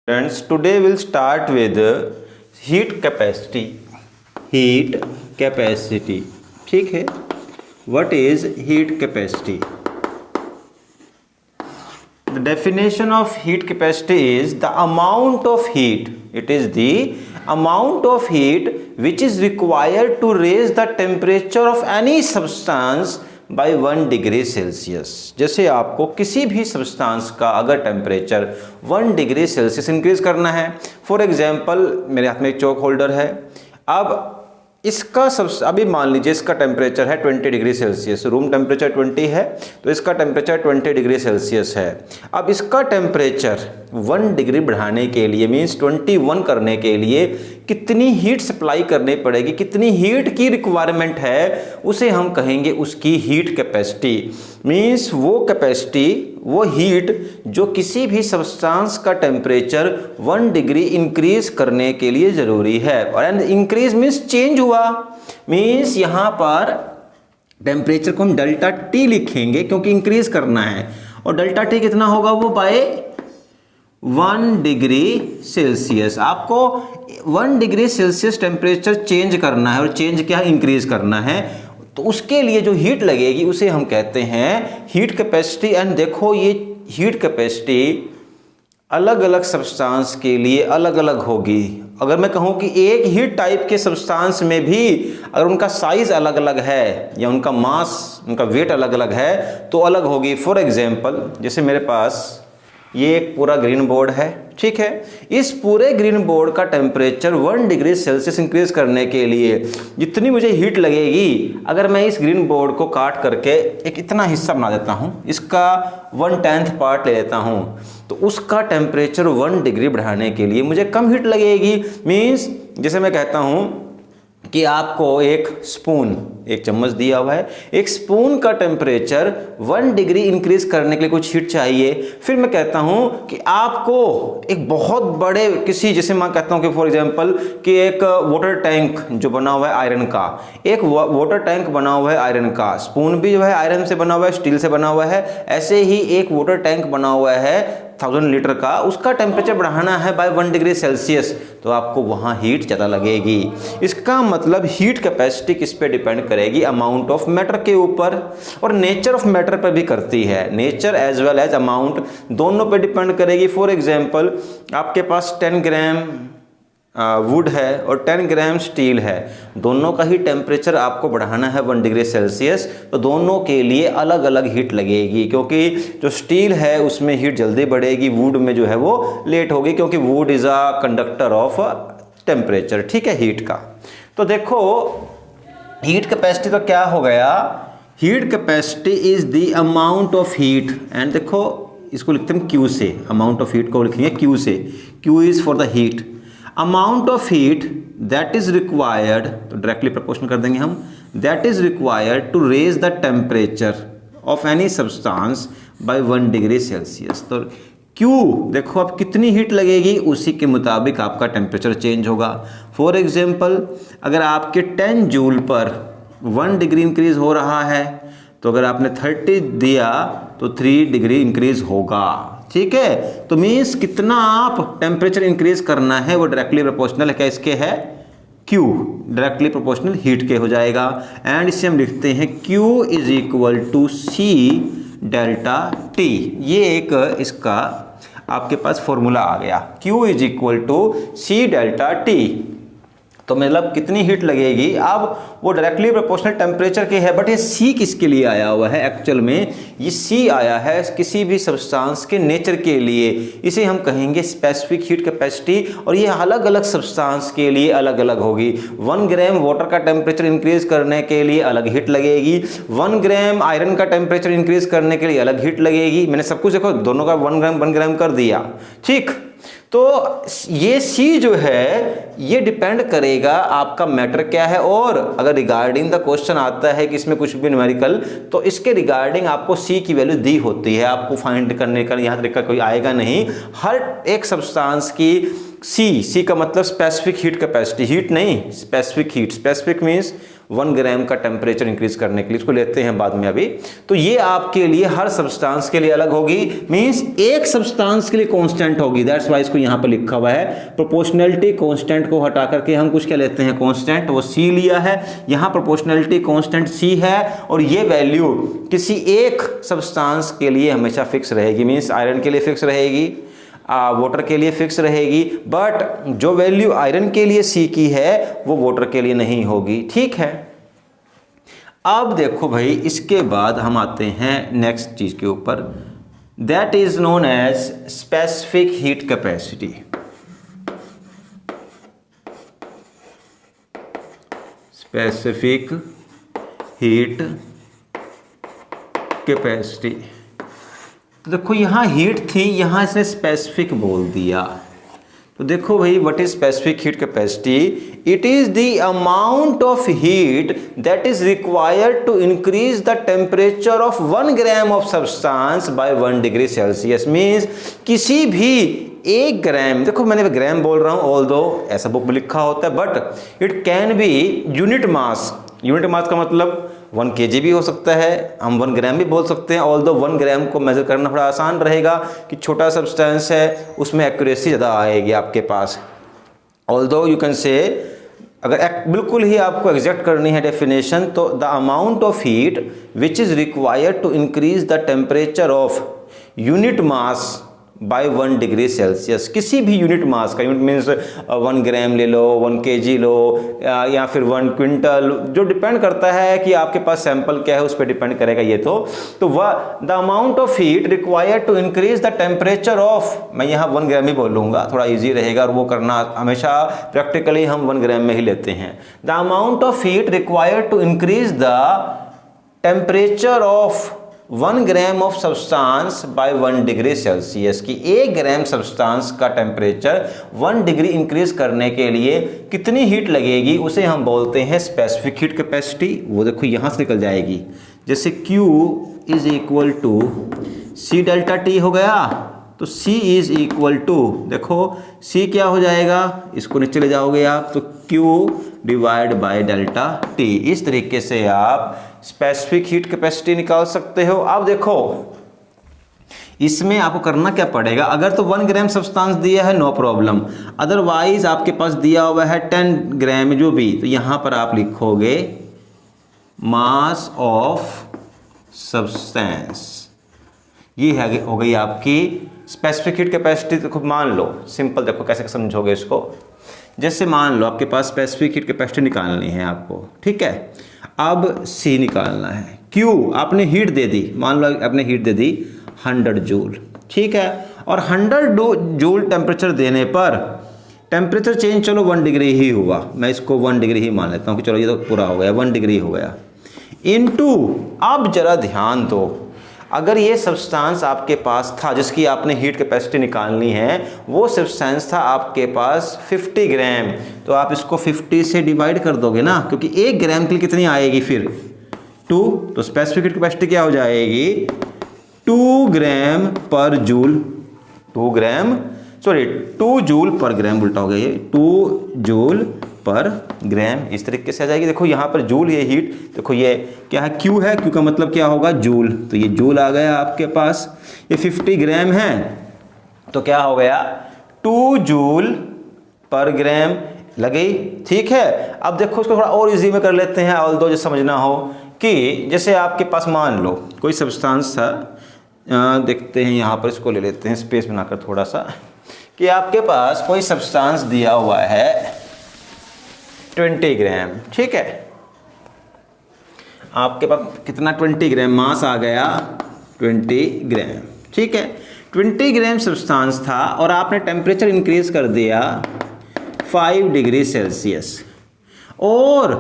Friends, today we'll start with heat capacity. Heat capacity. ठीक है. What is heat capacity? The definition of heat capacity is the amount of heat. It is the amount of heat which is required to raise the temperature of any substance by 1 degree Celsius. जैसे आपको किसी भी substance का अगर temperature 1 degree Celsius increase करना है. For example मेरे हाथ में एक चॉक होल्डर है. अब इसका अभी मान लीजिए इसका टेम्परेचर है 20 डिग्री सेल्सियस. रूम टेम्परेचर 20 है तो इसका टेम्परेचर 20 डिग्री सेल्सियस है. अब इसका टेम्परेचर 1 डिग्री बढ़ाने के लिए मीन्स 21 करने के लिए कितनी हीट सप्लाई करनी पड़ेगी, कितनी हीट की रिक्वायरमेंट है, उसे हम कहेंगे उसकी हीट कैपेसिटी. मीन्स वो कैपेसिटी, वो हीट जो किसी भी सब्सटेंस का टेम्परेचर 1 डिग्री इंक्रीज करने के लिए ज़रूरी है. और इंक्रीज मीन्स चेंज हुआ. मीन्स यहाँ पर टेम्परेचर को हम डेल्टा टी लिखेंगे क्योंकि इंक्रीज करना है. और डेल्टा टी कितना होगा, वो बाय 1 डिग्री सेल्सियस. आपको 1 डिग्री सेल्सियस टेम्परेचर चेंज करना है और चेंज क्या इंक्रीज करना है. तो उसके लिए जो हीट लगेगी उसे हम कहते हैं हीट कैपेसिटी. एंड देखो ये हीट कैपेसिटी अलग अलग सब्सटेंस के लिए अलग अलग होगी. अगर मैं कहूँ कि एक ही टाइप के सब्सटेंस में भी अगर उनका साइज अलग अलग है या उनका मास, उनका वेट अलग अलग है तो अलग होगी. फॉर एग्जांपल जैसे मेरे पास ये एक पूरा ग्रीन बोर्ड है, ठीक है. इस पूरे ग्रीन बोर्ड का टेम्परेचर 1 डिग्री सेल्सियस इंक्रीज करने के लिए जितनी मुझे हीट लगेगी, अगर मैं इस ग्रीन बोर्ड को काट करके एक इतना हिस्सा बना देता हूँ, इसका 1/10 पार्ट ले लेता हूँ, तो उसका टेम्परेचर 1 डिग्री बढ़ाने के लिए मुझे कम हीट लगेगी. मीन्स जैसे मैं कहता हूँ कि आपको एक स्पून, एक चम्मच दिया हुआ है, एक स्पून का टेम्परेचर 1 डिग्री इंक्रीज करने के लिए कुछ हीट चाहिए. फिर मैं कहता हूं कि आपको एक बहुत बड़े किसी, जैसे मैं कहता हूं कि फॉर एग्जांपल कि एक वाटर टैंक जो बना हुआ है आयरन का, एक वाटर टैंक बना हुआ है आयरन का, स्पून भी जो है आयरन से बना हुआ है, स्टील से बना हुआ है. ऐसे ही एक वाटर टैंक बना हुआ है 1000 लीटर का, उसका टेम्परेचर बढ़ाना है बाय 1 डिग्री सेल्सियस, तो आपको वहाँ हीट ज़्यादा लगेगी. इसका मतलब हीट कैपेसिटी किस पे डिपेंड करेगी, अमाउंट ऑफ मैटर के ऊपर और नेचर ऑफ मैटर पर भी करती है. Nature as well as amount दोनों पे डिपेंड करेगी. फॉर एग्जांपल आपके पास 10 ग्राम वुड है और 10 ग्राम स्टील है, दोनों का ही टेम्परेचर आपको बढ़ाना है 1 डिग्री सेल्सियस, तो दोनों के लिए अलग अलग हीट लगेगी. क्योंकि जो स्टील है उसमें हीट जल्दी बढ़ेगी, वुड में जो है वो लेट होगी, क्योंकि would is a conductor of temperature, ठीक है, हीट का. तो देखो हीट कैपेसिटी का क्या हो गया, heat capacity is the amount of heat. And देखो इसको लिखते हैं क्यू से, अमाउंट ऑफ हीट को लिखेंगे क्यू से. Q is for the heat, amount of heat that is required, तो डायरेक्टली प्रोपोर्शनल कर देंगे हम, that is required to raise the temperature of any substance by 1 degree Celsius. तो Q देखो अब कितनी हीट लगेगी उसी के मुताबिक आपका टेम्परेचर चेंज होगा. फॉर एग्जांपल अगर आपके 10 जूल पर 1 डिग्री इंक्रीज हो रहा है तो अगर आपने 30 दिया तो 3 डिग्री इंक्रीज होगा, ठीक है. तो मीन्स कितना आप टेम्परेचर इंक्रीज करना है वो डायरेक्टली प्रोपोर्शनल है, क्या इसके है, Q डायरेक्टली प्रोपोर्शनल हीट के हो जाएगा. एंड इसे हम लिखते हैं Q is equal to C delta T. ये एक इसका आपके पास फॉर्मूला आ गया, Q is equal to C delta T. तो मतलब कितनी हीट लगेगी, अब वो डायरेक्टली प्रोपोर्शनल टेम्परेचर के है. बट ये सी किसके लिए आया हुआ है, एक्चुअल में ये सी आया है किसी भी सब्सटेंस के नेचर के लिए. इसे हम कहेंगे स्पेसिफिक हीट कैपेसिटी, और ये अलग अलग सब्सटेंस के लिए अलग अलग होगी. 1 ग्राम वाटर का टेम्परेचर इंक्रीज करने के लिए अलग हीट लगेगी, 1 ग्राम आयरन का टेम्परेचर इंक्रीज करने के लिए अलग हीट लगेगी. मैंने सब कुछ देखो दोनों का 1 ग्राम कर दिया, ठीक. तो ये सी जो है ये डिपेंड करेगा आपका मैटर क्या है. और अगर रिगार्डिंग द क्वेश्चन आता है कि इसमें कुछ भी न्यूमेरिकल, तो इसके रिगार्डिंग आपको सी की वैल्यू दी होती है. आपको फाइंड करने का यहाँ तरीका कोई आएगा नहीं. हर एक सब्सटेंस की सी का मतलब स्पेसिफिक हीट कैपेसिटी, हीट नहीं स्पेसिफिक हीट. स्पेसिफिक मीन्स 1 ग्राम का टेम्परेचर इंक्रीज करने के लिए, इसको लेते हैं बाद में अभी। तो ये आपके लिए हर सब्सटेंस के लिए अलग होगी, मींस एक सब्सटेंस के लिए कांस्टेंट होगी, दैट्स वाई इसको यहाँ पर लिखा हुआ है। प्रोपोर्शनैलिटी कांस्टेंट को हटा करके हम कुछ क्या लेते हैं कांस्टेंट, वो सी लिया है, यहाँ प्रोपोर्शनैलिटी कांस्टेंट सी है, और ये वैल्यू किसी एक सब्सटेंस के लिए हमेशा फिक्स रहेगी, मींस आयरन के लिए फिक्स रहेगी, वाटर के लिए फिक्स रहेगी, बट जो वैल्यू आयरन के लिए सी की है वो वाटर के लिए नहीं होगी, ठीक है। अब देखो भाई, इसके बाद हम आते हैं नेक्स्ट चीज के ऊपर, that is known as specific heat capacity. Specific heat capacity. तो देखो यहाँ हीट थी, यहाँ इसने स्पेसिफिक बोल दिया। तो देखो भाई, what is specific heat capacity? It is the amount of heat that is required to increase the temperature of 1 gram of substance by 1 degree Celsius. Means किसी भी 1 ग्राम, देखो मैंने ग्राम बोल रहा हूँ, ऑल्दो ऐसा बुक में लिखा होता है, but it can be unit mass. Unit mass का मतलब 1 kg भी हो सकता है, हम 1 ग्राम भी बोल सकते हैं, ऑल्दो 1 ग्राम को मेजर करना थोड़ा आसान रहेगा कि छोटा सब्सटेंस है, उसमें एक्यूरेसी ज़्यादा आएगी आपके पास। ऑल्दो यू कैन से, अगर बिल्कुल ही आपको एग्जैक्ट करनी है डेफिनेशन, तो the amount of heat which is required to increase the temperature of unit mass by 1 degree Celsius. किसी भी यूनिट मास का, यूनिट मीन्स 1 ग्राम ले लो, 1 kg लो, या फिर 1 क्विंटल, जो डिपेंड करता है कि आपके पास सैंपल क्या है, उस पर डिपेंड करेगा ये। तो वह the amount of heat required to increase the temperature of, मैं यहाँ 1 ग्राम ही बोलूँगा, थोड़ा ईजी रहेगा, और वो करना हमेशा प्रैक्टिकली हम 1 ग्राम में ही लेते हैं। The amount of heat required to increase the temperature of 1 gram of substance by 1 degree Celsius, की 1 ग्राम सब्सटेंस का टेम्परेचर 1 डिग्री इंक्रीज करने के लिए कितनी हीट लगेगी, उसे हम बोलते हैं स्पेसिफिक हीट कैपेसिटी। वो देखो यहाँ से निकल जाएगी, जैसे Q is equal to C delta T हो गया, तो C इज इक्वल टू, देखो C क्या हो जाएगा, इसको नीचे ले जाओगे आप, तो Q divide by delta T। इस तरीके से आप स्पेसिफिक हीट कैपेसिटी निकाल सकते हो। अब देखो इसमें आपको करना क्या पड़ेगा, अगर तो 1 ग्राम सब्सटेंस दिया है नो प्रॉब्लम, अदरवाइज आपके पास दिया हुआ है 10 ग्राम जो भी, तो यहां पर आप लिखोगे मास ऑफ सब्सटेंस। ये है हो गई आपकी स्पेसिफिक हीट कैपेसिटी। देखो मान लो सिंपल, देखो कैसे समझोगे इसको। जैसे मान लो आपके पास स्पेसिफिक हीट कैपेसिटी निकालनी है आपको, ठीक है। अब C निकालना है, Q आपने हीट दे दी, मान लो आपने हीट दे दी 100 जूल, ठीक है, और 100 जूल टेम्परेचर देने पर टेम्परेचर चेंज चलो 1 डिग्री ही हुआ, मैं इसको 1 डिग्री ही मान लेता हूँ कि चलो ये तो पूरा हो गया, 1 डिग्री हो गया, इनटू, अब जरा ध्यान दो, अगर ये सब्सटेंस आपके पास था जिसकी आपने हीट कैपेसिटी निकालनी है, वो सब्सटेंस था आपके पास 50 ग्राम, तो आप इसको 50 से डिवाइड कर दोगे ना, क्योंकि 1 ग्राम के लिए कितनी आएगी फिर 2, तो स्पेसिफिक हीट कैपेसिटी क्या हो जाएगी 2 ग्राम पर जूल, 2 जूल पर ग्राम, उल्टा हो गया ये, 2 जूल पर ग्राम, इस तरीके से आ जाएगी। देखो यहाँ पर जूल, ये हीट, देखो ये क्या है, Q है, Q का मतलब क्या होगा जूल, तो ये जूल आ गया आपके पास। ये 50 ग्राम है तो क्या हो गया 2 जूल पर ग्राम लगी, ठीक है। अब देखो इसको थोड़ा और इजी में कर लेते हैं, ऑल्दो जो समझना हो कि जैसे आपके पास मान लो कोई सब्सटेंस था, देखते हैं यहाँ पर, इसको ले लेते हैं स्पेस बनाकर थोड़ा सा, कि आपके पास कोई सब्सटेंस दिया हुआ है 20 ग्राम, ठीक है, आपके पास कितना 20 ग्राम मास आ गया 20 ग्राम, ठीक है। 20 ग्राम सब्सटेंस था और आपने टेम्परेचर इंक्रीज कर दिया 5 डिग्री सेल्सियस, और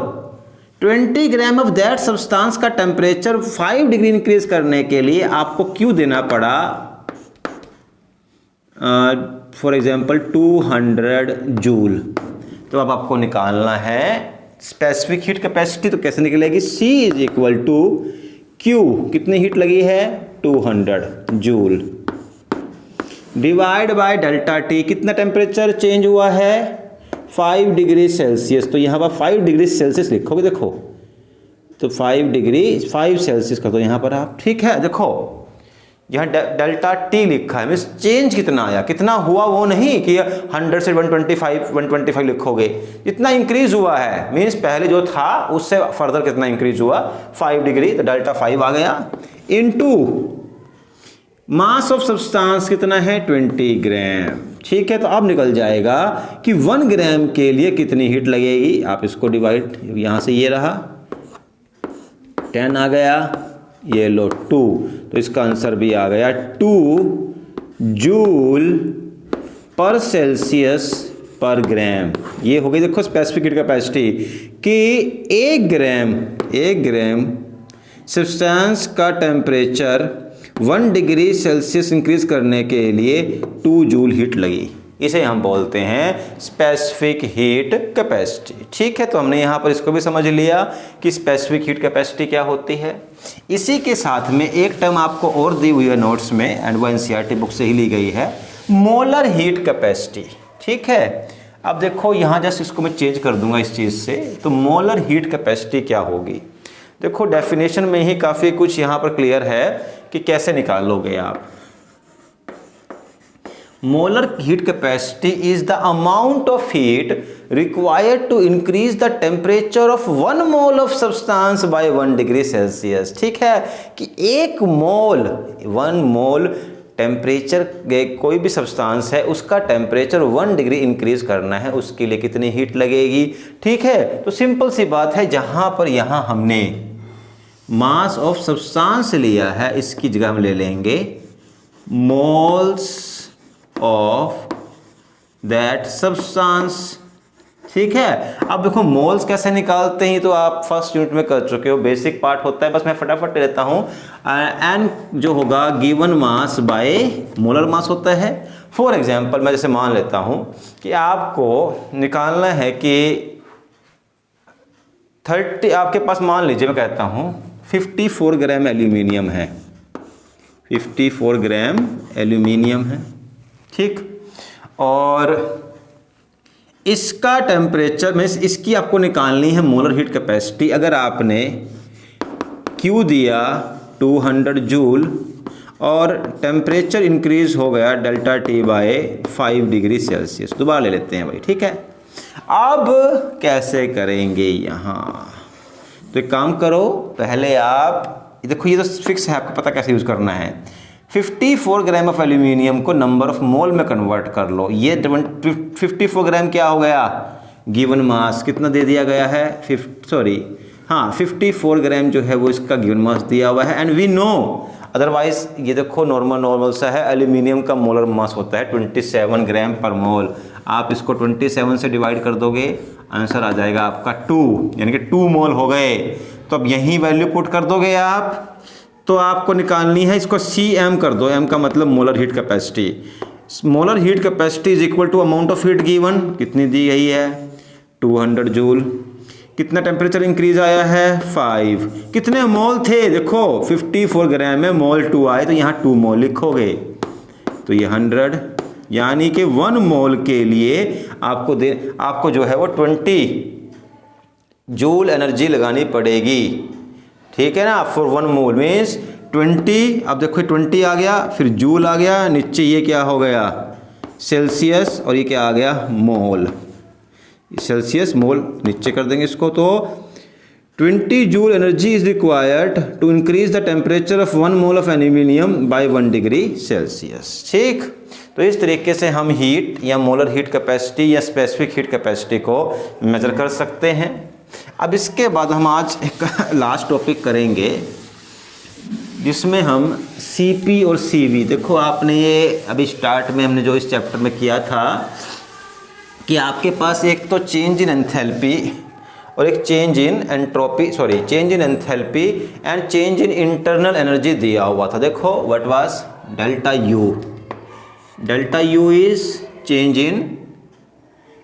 20 ग्राम ऑफ दैट सब्सटेंस का टेम्परेचर 5 डिग्री इंक्रीज करने के लिए आपको क्यों देना पड़ा, फॉर एग्जांपल 200 जूल। तो अब आपको निकालना है स्पेसिफिक हीट कैपेसिटी, तो कैसे निकलेगी, C is equal to Q, कितनी हीट लगी है 200 joule, divide by delta T, कितना टेम्परेचर चेंज हुआ है 5 डिग्री सेल्सियस, तो यहाँ पर 5 डिग्री सेल्सियस लिखोगे, देखो तो 5 डिग्री 5 सेल्सियस कर दो यहाँ पर आप, ठीक है। देखो यहाँ डेल्टा टी लिखा है, मीन्स चेंज कितना आया, कितना हुआ वो नहीं कि 100 से 125 लिखोगे, जितना इंक्रीज हुआ है, मीन्स पहले जो था उससे फर्दर कितना इंक्रीज हुआ 5 डिग्री, तो डेल्टा 5 आ गया। इनटू मास ऑफ सब्सटेंस कितना है 20 ग्राम, ठीक है। तो अब निकल जाएगा कि 1 ग्राम के लिए कितनी हीट लगेगी, आप इसको डिवाइड, यहाँ से ये रहा 10 आ गया, ये लो 2, तो इसका आंसर भी आ गया 2 जूल पर सेल्सियस पर ग्राम। ये हो गई देखो स्पेसिफिक हीट कैपेसिटी कि 1 ग्राम सब्सटेंस का टेम्परेचर 1 डिग्री सेल्सियस इंक्रीज करने के लिए 2 जूल हीट लगी। इसे हम बोलते हैं स्पेसिफिक हीट कैपेसिटी, ठीक है। तो हमने यहाँ पर इसको भी समझ लिया कि स्पेसिफिक हीट कैपेसिटी क्या होती है। इसी के साथ में एक टर्म आपको और दी हुई है नोट्स में, एंड वो एनसीईआरटी बुक से ही ली गई है, मोलर हीट कैपेसिटी, ठीक है। अब देखो यहाँ जस्ट इसको मैं चेंज कर दूंगा इस चीज़ से, तो मोलर हीट कैपेसिटी क्या होगी। देखो डेफिनेशन में ही काफ़ी कुछ यहाँ पर क्लियर है कि कैसे निकालोगे आप। Molar heat capacity is the amount of heat required to increase the temperature of 1 mole of substance by 1 degree Celsius, ठीक है। कि 1 मोल टेम्परेचर, कोई भी सब्सटेंस है उसका टेम्परेचर 1 डिग्री इंक्रीज करना है, उसके लिए कितनी हीट लगेगी, ठीक है। तो सिंपल सी बात है, जहां पर यहाँ हमने मास ऑफ सब्सटेंस लिया है, इसकी जगह हम ले लेंगे मोल्स ऑफ दैट सब्सटेंस, ठीक है। अब देखो मोल्स कैसे निकालते हैं तो आप फर्स्ट यूनिट में कर चुके हो, बेसिक पार्ट होता है, बस मैं फटाफट लेता हूं। एन जो होगा given mass by molar mass होता है। फॉर एग्जांपल मैं जैसे मान लेता हूं कि आपको निकालना है कि 30, आपके पास मान लीजिए मैं कहता हूं 54 ग्राम एल्यूमिनियम है, 54 ग्राम एल्यूमिनियम है, ठीक। और इसका टेम्परेचर में इसकी आपको निकालनी है मोलर हीट कैपेसिटी। अगर आपने Q दिया 200 जूल और टेम्परेचर इंक्रीज हो गया delta T by 5 degree Celsius, दोबारा ले लेते हैं भाई, ठीक है। अब कैसे करेंगे यहाँ, तो एक काम करो, पहले आप देखो ये तो फिक्स है, आपको पता कैसे यूज करना है। 54 ग्राम ऑफ एल्यूमिनियम को नंबर ऑफ मोल में कन्वर्ट कर लो। ये 54 ग्राम क्या हो गया, गिवन मास कितना दे दिया गया है, 54 ग्राम जो है वो इसका गिवन मास दिया हुआ है। एंड वी नो अदरवाइज, ये देखो नॉर्मल सा है, एल्यूमिनियम का मोलर मास होता है 27 ग्राम पर मोल। आप इसको 27 से डिवाइड कर दोगे, आंसर आ जाएगा आपका 2, यानी कि 2 मोल हो गए। तो अब यही वैल्यू पुट कर दोगे आप, तो आपको निकालनी है, इसको Cm कर दो, m का मतलब molar heat capacity. Molar heat capacity is equal to amount of heat given, कितनी दी गई है 200 जूल। कितना टेम्परेचर इंक्रीज आया है 5, कितने मोल थे, देखो 54 ग्राम में मोल 2 आए, तो यहाँ 2 मोल लिखोगे, तो ये 100, यानी कि 1 मोल के लिए आपको जो है वो 20 जूल एनर्जी लगानी पड़ेगी, ठीक है ना। फॉर 1 मोल मीन्स 20, अब देखो 20 आ गया, फिर जूल आ गया, नीचे ये क्या हो गया सेल्सियस, और ये क्या आ गया मोल, सेल्सियस मोल नीचे कर देंगे इसको। तो 20 joule energy is required to increase the temperature of 1 mole of aluminium by 1 degree Celsius, ठीक। तो इस तरीके से हम हीट या मोलर हीट कैपेसिटी या स्पेसिफिक हीट कैपेसिटी को मेजर कर सकते हैं। अब इसके बाद हम आज एक लास्ट टॉपिक करेंगे जिसमें हम Cp और Cv, देखो आपने ये अभी स्टार्ट में हमने जो इस चैप्टर में किया था कि आपके पास एक तो चेंज इन एंथैल्पी और एक change in entropy, change in enthalpy and change in internal energy दिया हुआ था। देखो what was delta U is change in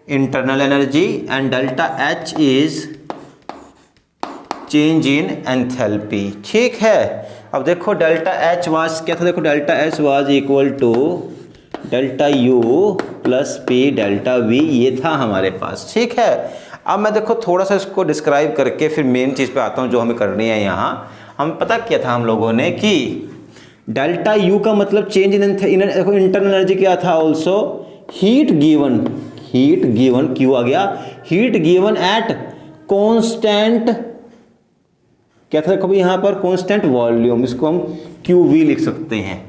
internal energy and delta H is change in enthalpy, ठीक है। अब देखो डेल्टा H वाज क्या था, देखो delta H was equal to delta U plus P delta V, ये था हमारे पास, ठीक है। अब मैं देखो थोड़ा सा इसको डिस्क्राइब करके फिर मेन चीज़ पे आता हूँ जो हमें करनी है। यहाँ हम पता क्या था हम लोगों ने कि डेल्टा यू का मतलब चेंज इन देखो इंटरनल एनर्जी क्या था, ऑल्सो हीट गिवन क्यू आ गया, हीट गिवन एट कॉन्स्टेंट क्या था देखो यहाँ पर कांस्टेंट वॉल्यूम, इसको हम QV लिख सकते हैं।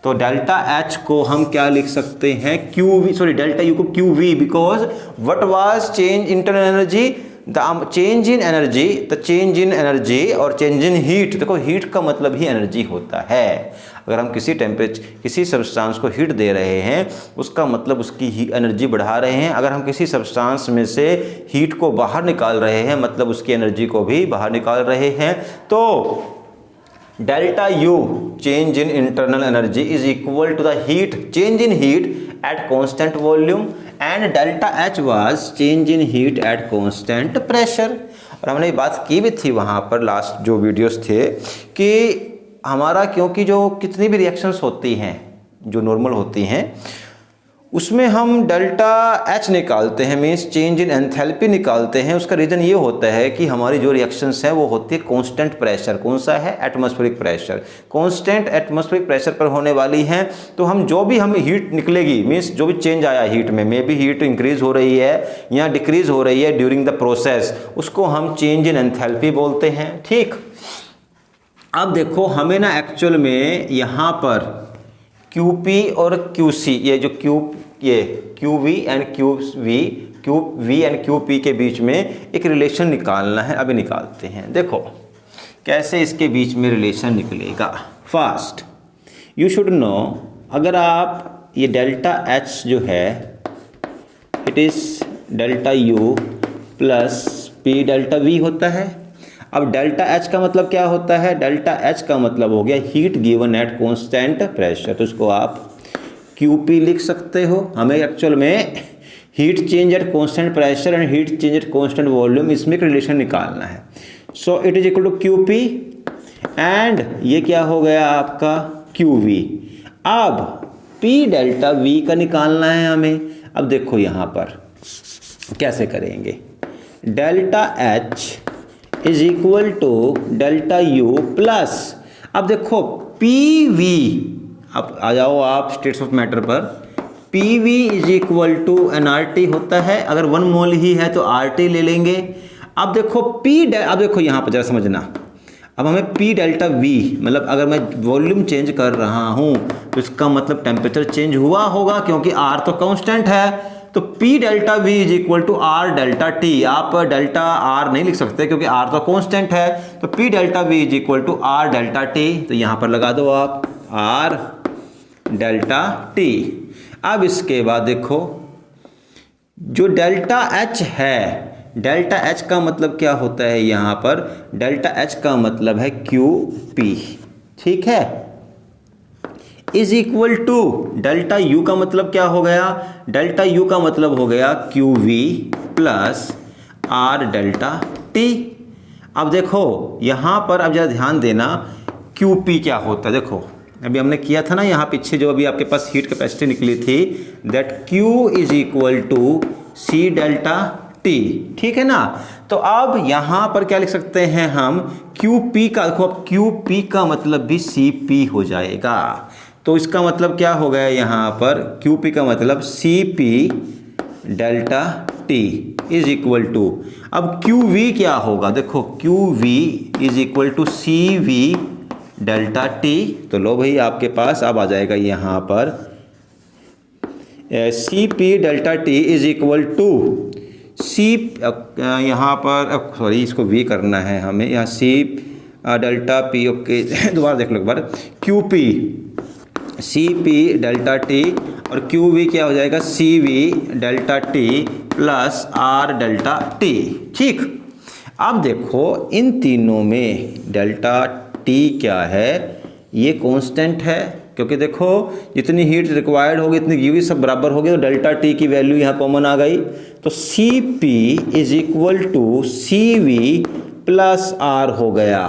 तो डेल्टा H को हम क्या लिख सकते हैं QV, सॉरी डेल्टा U को QV, because what was change internal energy, the change in energy, the change in energy और चेंज इन हीट। देखो हीट का मतलब ही एनर्जी होता है। अगर हम किसी सब्सटेंस को हीट दे रहे हैं उसका मतलब उसकी एनर्जी बढ़ा रहे हैं। अगर हम किसी सब्सटेंस में से हीट को बाहर निकाल रहे हैं मतलब उसकी एनर्जी को भी बाहर निकाल रहे हैं। तो delta U change in internal energy is equal to the heat change in heat at constant volume and delta H was change in heat at constant pressure. और हमने बात की भी थी वहाँ पर लास्ट जो वीडियोस थे कि हमारा क्योंकि जो कितनी भी रिएक्शंस होती हैं जो नॉर्मल होती हैं उसमें हम डेल्टा एच निकालते हैं, मीन्स चेंज इन एंथैल्पी निकालते हैं। उसका रीज़न ये होता है कि हमारी जो रिएक्शंस हैं वो होती है कांस्टेंट प्रेशर। कौन सा है? Atmospheric pressure. Constant atmospheric pressure पर होने वाली हैं तो हम जो भी हमें हीट निकलेगी, मीन्स जो भी चेंज आया हीट में, मे बी हीट इंक्रीज हो रही है या डिक्रीज हो रही है ड्यूरिंग द प्रोसेस, उसको हम चेंज इन एंथैल्पी बोलते हैं। ठीक, अब देखो हमें ना एक्चुअल में यहाँ पर QP और QC, ये जो QV and QV and QP के बीच में एक रिलेशन निकालना है। अभी निकालते हैं, देखो कैसे इसके बीच में रिलेशन निकलेगा। फर्स्ट यू शुड नो, अगर आप ये डेल्टा H जो है it is delta U plus P delta V होता है। अब डेल्टा H का मतलब क्या होता है? डेल्टा H का मतलब हो गया heat given at constant pressure, तो इसको आप QP लिख सकते हो। हमें एक्चुअल में heat change at constant pressure and heat change at constant volume, इसमें एक रिलेशन निकालना है। So it is equal to QP and ये क्या हो गया आपका QV। अब P डेल्टा V का निकालना है हमें। अब देखो यहाँ पर कैसे करेंगे, delta H is equal to delta U plus, अब देखो PV, अब आ जाओ आप स्टेट्स ऑफ मैटर पर, PV is equal to nRT होता है। अगर 1 मोल ही है तो RT ले लेंगे। अब देखो अब देखो यहाँ पर जरा समझना, अब हमें P डेल्टा V, मतलब अगर मैं वॉल्यूम चेंज कर रहा हूँ तो इसका मतलब टेम्परेचर चेंज हुआ होगा क्योंकि R तो कांस्टेंट है। तो P delta V is equal to R delta T। आप डेल्टा R नहीं लिख सकते क्योंकि R तो कांस्टेंट है। तो P delta V is equal to R delta T, तो यहाँ पर लगा दो आप R डेल्टा T। अब इसके बाद देखो जो डेल्टा H है, डेल्टा H का मतलब क्या होता है यहाँ पर? डेल्टा H का मतलब है QP, ठीक है, is equal to delta U का मतलब क्या हो गया? डेल्टा U का मतलब हो गया QV plus R delta T। अब देखो यहाँ पर अब जरा ध्यान देना QP क्या होता है। देखो अभी हमने किया था ना यहाँ पीछे जो अभी आपके पास हीट कैपेसिटी निकली थी, that Q is equal to C delta T, ठीक है ना। तो अब यहाँ पर क्या लिख सकते हैं हम? QP का, देखो अब QP का मतलब भी CP हो जाएगा। तो इसका मतलब क्या हो गया यहाँ पर? QP का मतलब CP delta T is equal to, अब QV क्या होगा? देखो QV is equal to CV delta T। तो लो भाई आपके पास अब आ जाएगा यहाँ पर CP delta T is equal to यहाँ पर सॉरी इसको V करना है हमें, यहाँ C डेल्टा P, ओके दोबारा देख लो एक बार, QP CP डेल्टा T और QV क्या हो जाएगा? CV delta T plus R delta T, ठीक। अब देखो इन तीनों में डेल्टा T क्या है? ये कांस्टेंट है क्योंकि देखो जितनी हीट रिक्वायर्ड होगी इतनी QV सब बराबर होगी, तो डेल्टा T की वैल्यू यहाँ कॉमन आ गई। तो CP is equal to CV plus R हो गया,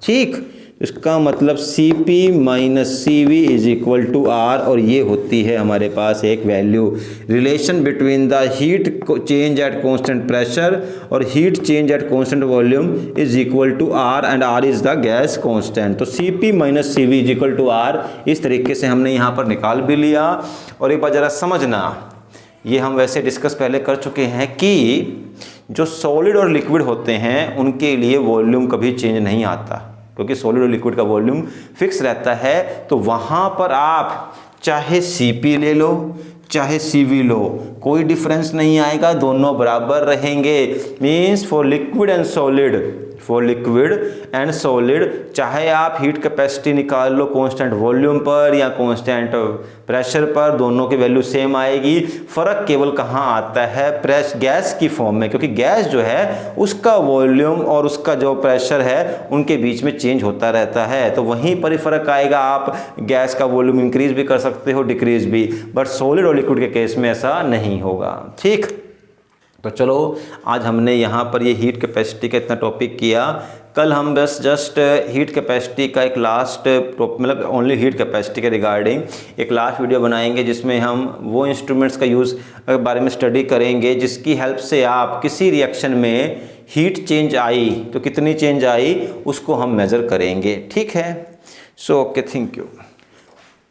ठीक। इसका मतलब Cp minus Cv is equal to R, और ये होती है हमारे पास एक value, relation between the heat change at constant pressure और heat change at constant volume is equal to R and R is the gas constant. तो Cp minus Cv is equal to R इस तरीके से हमने यहाँ पर निकाल भी लिया। और एक बार ज़रा समझना, ये हम वैसे डिस्कस पहले कर चुके हैं कि जो सॉलिड और लिक्विड होते हैं उनके लिए वॉल्यूम कभी चेंज नहीं आता, क्योंकि सॉलिड और लिक्विड का वॉल्यूम फिक्स रहता है। तो वहाँ पर आप चाहे Cp ले लो चाहे Cv लो, कोई डिफरेंस नहीं आएगा, दोनों बराबर रहेंगे। Means for liquid and solid, for liquid and solid चाहे आप हीट कैपेसिटी निकाल लो कांस्टेंट वॉल्यूम पर या कांस्टेंट प्रेशर पर, दोनों की वैल्यू सेम आएगी। फ़र्क केवल कहाँ आता है, गैस की फॉर्म में, क्योंकि गैस जो है उसका वॉल्यूम और उसका जो प्रेशर है उनके बीच में चेंज होता रहता है, तो वहीं पर ही फ़र्क आएगा। आप गैस का वॉल्यूम इंक्रीज भी कर सकते हो, डिक्रीज भी, बट सॉलिड और लिक्विड के केस में ऐसा नहीं होगा। ठीक, तो चलो आज हमने यहाँ पर ये हीट कैपेसिटी का इतना टॉपिक किया। कल हम बस जस्ट हीट कैपेसिटी का एक लास्ट मतलब ओनली हीट कैपेसिटी के रिगार्डिंग एक लास्ट वीडियो बनाएंगे, जिसमें हम वो इंस्ट्रूमेंट्स का यूज़ बारे में स्टडी करेंगे जिसकी हेल्प से आप किसी रिएक्शन में हीट चेंज आई तो कितनी चेंज आई उसको हम मेज़र करेंगे। ठीक है, सो ओके, थैंक यू।